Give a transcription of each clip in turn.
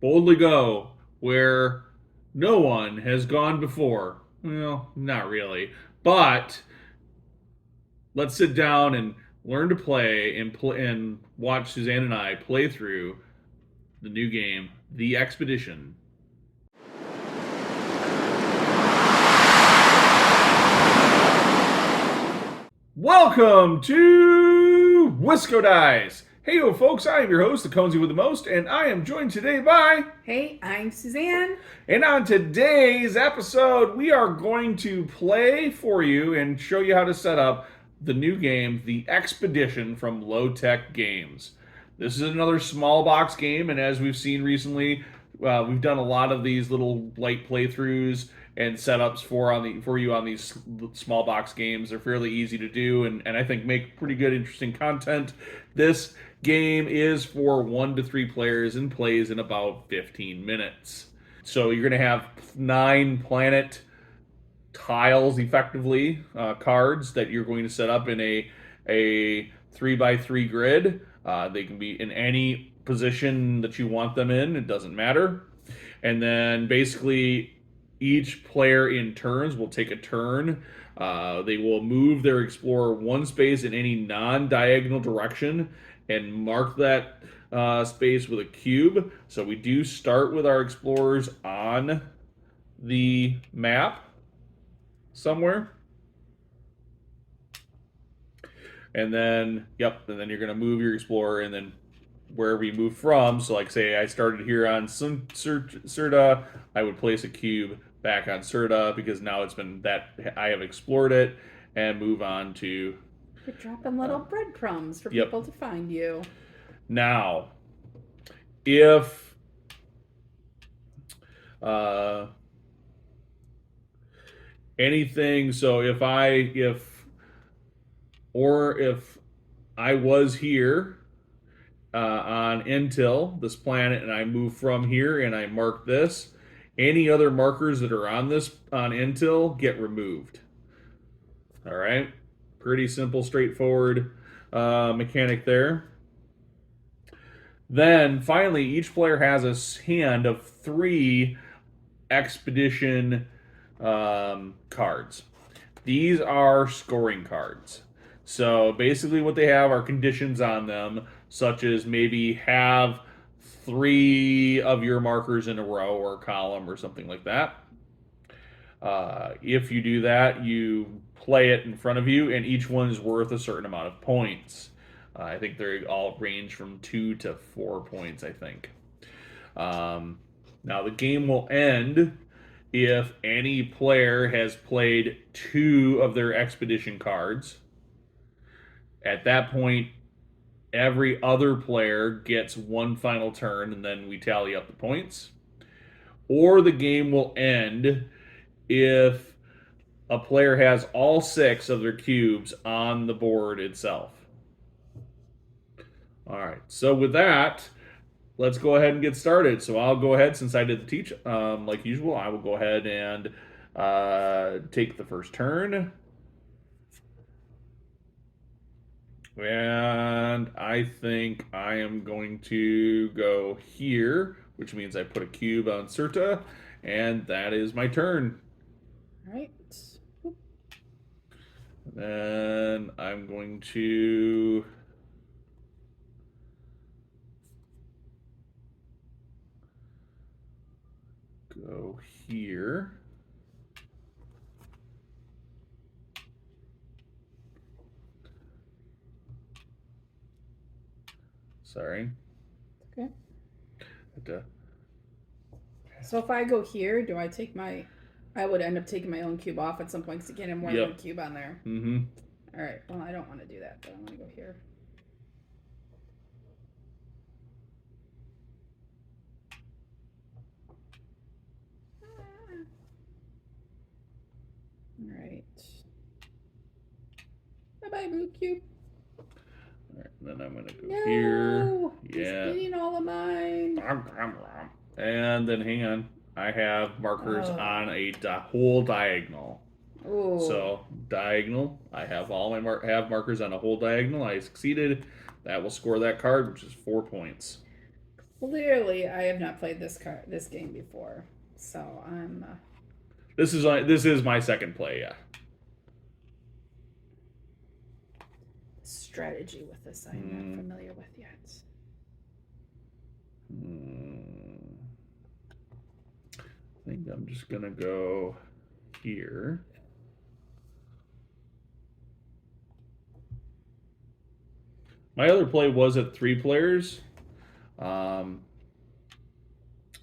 boldly go where no one has gone before. Well, not really. But let's sit down and learn to play and watch Suzanne and I play through the new game, The Expedition. Welcome to Wisco Dice. Hey, yo, folks, I am your host, the Conesy with the Most, and I am joined today by. Hey, I'm Suzanne. And on today's episode, we are going to play for you and show you how to set up the new game, The Expedition from Lowtek Games. This is another small box game, and as we've seen recently, we've done a lot of these little light playthroughs and setups for you on these small box games. They're fairly easy to do, and I think make pretty good, interesting content. This game is for 1 to 3 players and plays in about 15 minutes. So you're going to have 9 planet tiles, effectively, cards that you're going to set up in a 3x3 grid. They can be in any position that you want them in. It doesn't matter. And then basically each player in turns will take a turn. They will move their explorer 1 space in any non-diagonal direction and mark that space with a cube. So we do start with our explorers on the map somewhere. And then, and then you're going to move your explorer, and then wherever you move from. So, like, say I started here on Serta, I would place a cube back on Serta because now it's been that I have explored it, and move on to. You're dropping little breadcrumbs for people to find you. Now, if anything, so if I was here on Intil, this planet, and I move from here and I mark this, any other markers that are on Intil get removed. All right, pretty simple, straightforward mechanic there. Then finally, each player has a hand of 3 expedition cards. These are scoring cards. So basically what they have are conditions on them, such as maybe have 3 of your markers in a row or a column or something like that. If you do that, you play it in front of you, and each one is worth a certain amount of points. I think they all range from 2 to 4 points, I think. Now the game will end if any player has played 2 of their expedition cards. At that point, every other player gets 1 final turn, and then we tally up the points. Or the game will end if a player has all 6 of their cubes on the board itself. All right, so with that, let's go ahead and get started. So I'll go ahead, since I did the teach, like usual, I will go ahead and take the first turn. And I think I am going to go here, which means I put a cube on Serta, and that is my turn. All right. Then I'm going to go here. Sorry. Okay. So if I go here, do I take my... I would end up taking my own cube off at some point to get in more than a cube on there. Mm-hmm. All right. Well, I don't want to do that, but I want to go here. All right. Bye-bye, blue cube. All right, then I'm going to go here. Yeah. He's eating all of mine. And then, hang on. I have markers on a whole diagonal. Ooh. So, diagonal. I have all my markers on a whole diagonal. I succeeded. That will score that card, which is 4 points. Clearly, I have not played this game before, so I'm. This is my second play. Yeah. Strategy with this I'm not familiar with yet. I think I'm just gonna go here. My other play was at 3 players,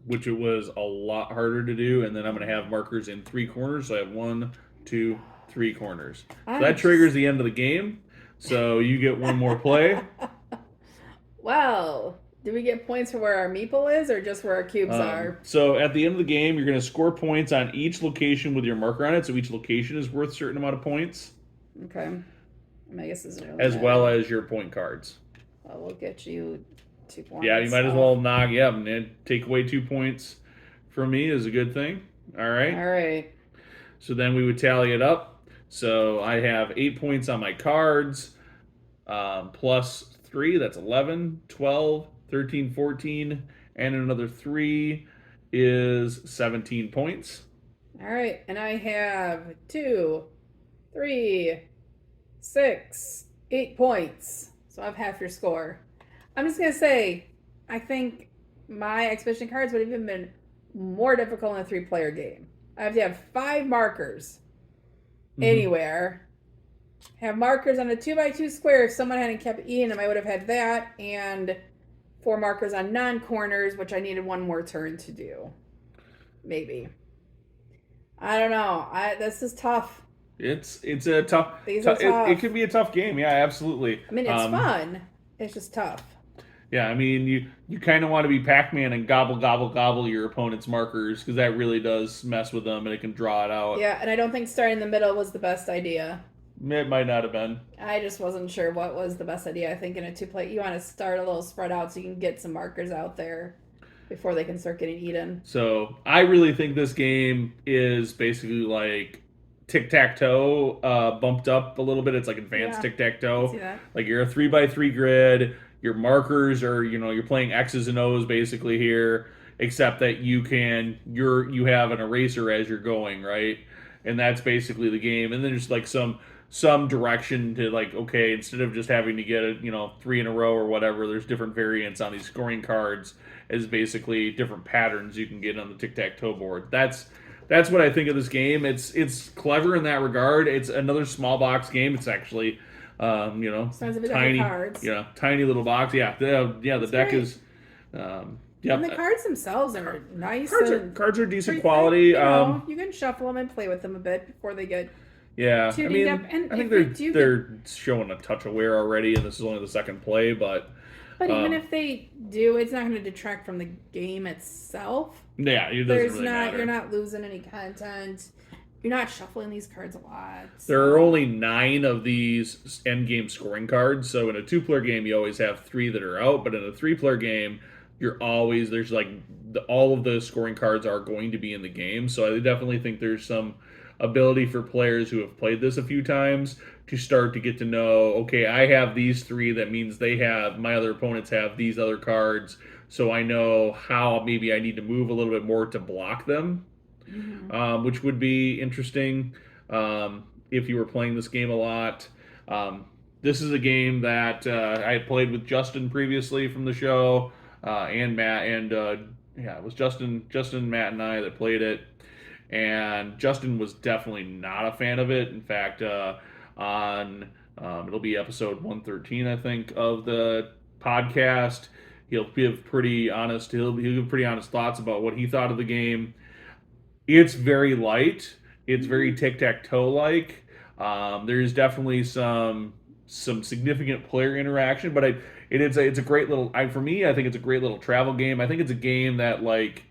which it was a lot harder to do. And then I'm going to have markers in 3 corners. So I have 1, 2, 3 corners. So that triggers the end of the game. So you get one more play. Well, do we get points for where our meeple is or just where our cubes are? So at the end of the game, you're going to score points on each location with your marker on it. So each location is worth a certain amount of points. Okay. I guess this is really as well as your point cards. Well, we'll get you 2 points. Yeah, you might as well knock. Yeah, and take away 2 points from me is a good thing. All right. All right. So then we would tally it up. So I have 8 points on my cards, plus 3. That's 11, 12, 13, 14, and another 3 is 17 points. All right, and I have 2, 3, 6, 8 points. So I have half your score. I'm just going to say, I think my expedition cards would have even been more difficult in a 3-player game. I have to have 5 markers anywhere. Have markers on a 2x2 square. If someone hadn't kept eating them, I would have had that. And 4 markers on non-corners, which I needed 1 more turn to do. Maybe. I don't know. This is tough. It's a tough. These are tough. It could be a tough game. Yeah, absolutely. I mean, it's fun. It's just tough. Yeah, I mean, you kind of want to be Pac-Man and gobble your opponent's markers because that really does mess with them and it can draw it out. Yeah, and I don't think starting in the middle was the best idea. It might not have been. I just wasn't sure what was the best idea. I think in a 2-play, you want to start a little spread out so you can get some markers out there before they can start getting eaten. So I really think this game is basically like Tic-Tac-Toe bumped up a little bit. It's like advanced Tic-Tac-Toe. See that? Like you're a 3x3 grid. Your markers are, you're playing X's and O's basically here, except that you have an eraser as you're going, right? And that's basically the game. And then there's like some direction to like, okay, instead of just having to get 3 in a row or whatever, there's different variants on these scoring cards as basically different patterns you can get on the tic-tac-toe board. That's what I think of this game. It's clever in that regard. It's another small box game. It's actually tiny cards. Tiny little box. Yeah, the deck great. is And the cards themselves are nice. Cards are decent quality. You can shuffle them and play with them a bit before they get too dinged up. And I think they're showing a touch of wear already, and this is only the second play. But even if they do, it's not going to detract from the game itself. Yeah, it doesn't really matter. You're not losing any content. You're not shuffling these cards a lot. So. There are only 9 of these end-game scoring cards. So in a 2-player game, you always have 3 that are out. But in a 3-player game, there's like all of the scoring cards are going to be in the game. So I definitely think there's some ability for players who have played this a few times to start to get to know, okay, I have these 3. That means my other opponents have these other cards. So I know how maybe I need to move a little bit more to block them. Which would be interesting if you were playing this game a lot. This is a game that I had played with Justin previously from the show, and Matt, and it was Justin, Matt, and I that played it. And Justin was definitely not a fan of it. In fact, it'll be episode 113, I think, of the podcast. He'll give pretty honest thoughts about what he thought of the game. It's very light. It's very tic-tac-toe-like. There's definitely some significant player interaction, but it's a great little. For me, I think it's a great little travel game. I think it's a game that, like,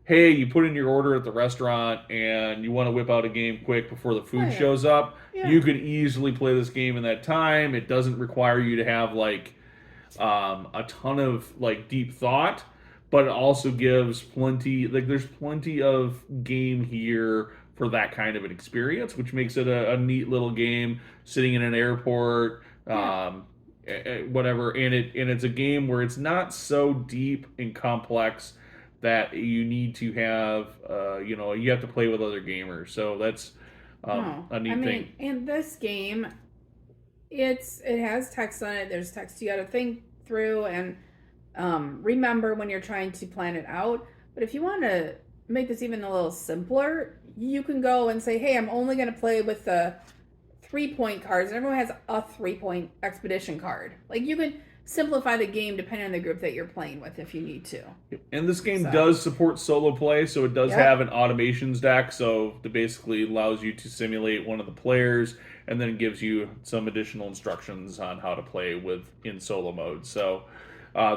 hey, you put in your order at the restaurant and you want to whip out a game quick before the food shows up. Yeah. You could easily play this game in that time. It doesn't require you to have like a ton of like deep thought. But it also gives there's plenty of game here for that kind of an experience, which makes it a neat little game sitting in an airport. whatever, and it's a game where it's not so deep and complex that you need to have you have to play with other gamers. So that's No, a I neat thing. mean, in this game, it has text on it. There's text you got to think through and remember when you're trying to plan it out. But if you want to make this even a little simpler, you can go and say, "Hey, I'm only going to play with the 3-point cards." And everyone has a 3-point expedition card. Like you can simplify the game depending on the group that you're playing with if you need to. And this game So, does support solo play, so it does yep. have an automations deck, so it basically allows you to simulate one of the players and then gives you some additional instructions on how to play with in solo mode. So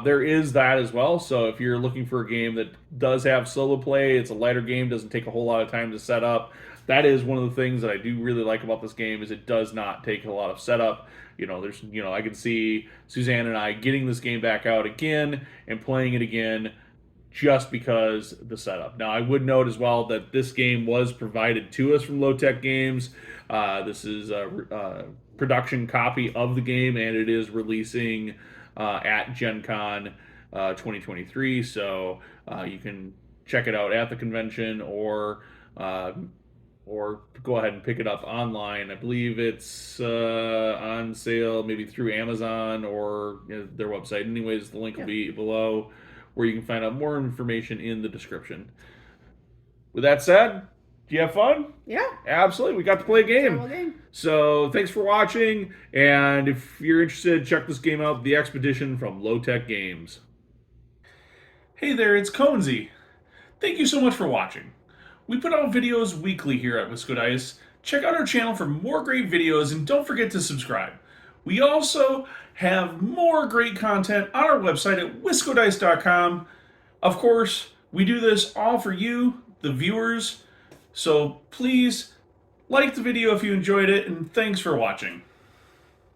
there is that as well. So if you're looking for a game that does have solo play, it's a lighter game, doesn't take a whole lot of time to set up. That is one of the things that I do really like about this game is it does not take a lot of setup. I can see Suzanne and I getting this game back out again and playing it again just because the setup. Now, I would note as well that this game was provided to us from Lowtek Games. This is a production copy of the game, and it is releasing at Gen Con 2023. So you can check it out at the convention or go ahead and pick it up online. I believe it's on sale maybe through Amazon or their website. Anyways, the link will be below where you can find out more information in the description. With that said, do you have fun? Yeah. Absolutely. We got to play a game. So thanks for watching. And if you're interested, check this game out, The Expedition from Lowtek Games. Hey there, it's Conesy. Thank you so much for watching. We put out videos weekly here at Wisco Dice. Check out our channel for more great videos and don't forget to subscribe. We also have more great content on our website at wiscodice.com. Of course, we do this all for you, the viewers. So please like the video if you enjoyed it, and thanks for watching.